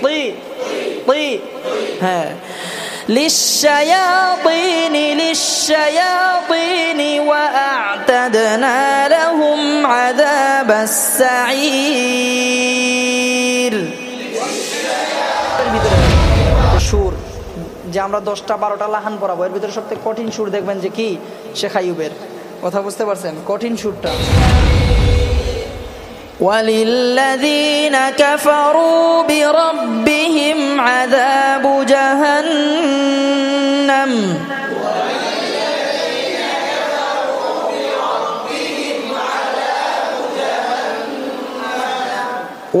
তি তি হ্যাঁ للشياطين وأعتدنا لهم عذاب السعير সুর যে আমরা 10টা 12টা লাহান পড়াবো এর ভিতরে সবথেকে কঠিন সুর দেখবেন যে কি শেখ আইয়ুবের কথা বুঝতে পারছেন কঠিন সুরটা وَلِلَّذِينَ كَفَرُوا بِرَبِّهِمْ عَذَابُ جَهَنَّمَ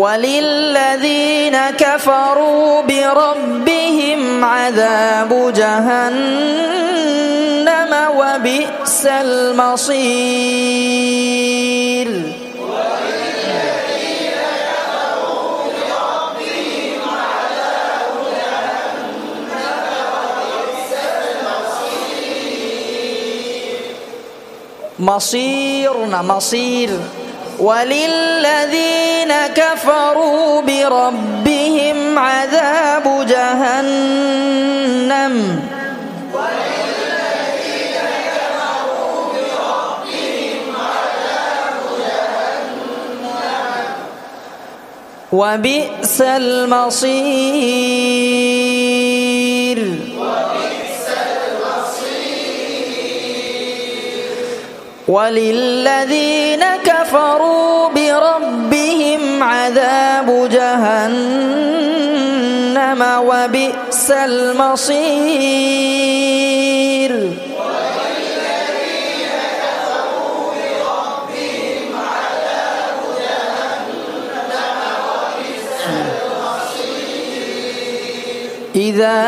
وَلِلَّذِينَ كَفَرُوا بِرَبِّهِمْ عَذَابُ جَهَنَّمَ وَبِئْسَ الْمَصِيرُ مصيرنا مصير وللذين كفروا بربهم عذاب جهنم وبئس المصير وللذين كفروا بربهم عذاب جهنم وبئس المصير إذا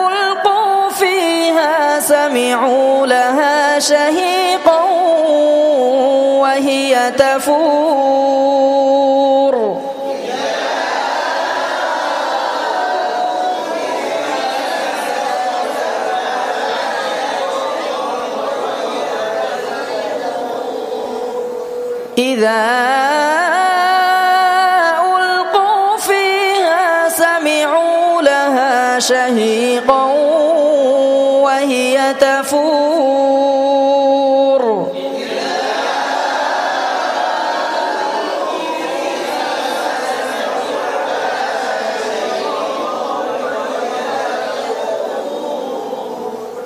ألقوا فيها سمعوا لها شهيقا وهي تفور إذا ألقوا فيها سمعوا لها شهيقا وهي تفور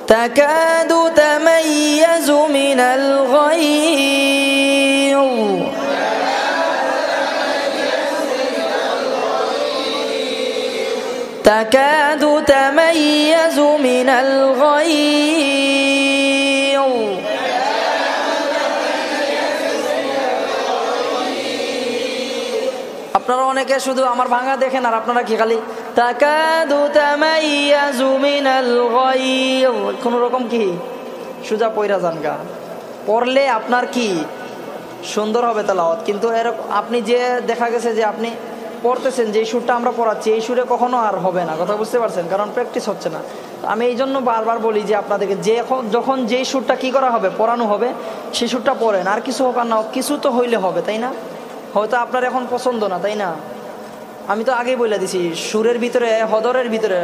تكاد تميز من الغيظ تكاد تميز من الغيظ আপনারা অনেকে শুধু আমার ভাঙা দেখেন আর আপনারা কি খালি তাকাদু তামাইয়াজু মিনাল গায়য কোন রকম কি সুজা পয়রা জানগা পড়লে আপনার কি সুন্দর হবে তেলাওয়াত কিন্তু এরকম আপনি যে দেখা গেছে যে আপনি পড়তেছেন যে সুরটা আমরা পড়াচ্ছি এই সুরে কখনো আর হবে না কথা বুঝতে পারছেন কারণ প্র্যাকটিস হচ্ছে না আমি এই জন্য বারবার বলি যে আপনাদেরকে যে যখন যেই সুরটা কি করা হবে পড়ানো হবে সেই সুরটা পড়েন আর কিছু হোক আর না হোক কিছু তো হইলে হবে তাই না হয়তো আপনার এখন পছন্দ না তাই না আমি তো আগেই বলে দিছি সুরের ভিতরে হদরের ভিতরে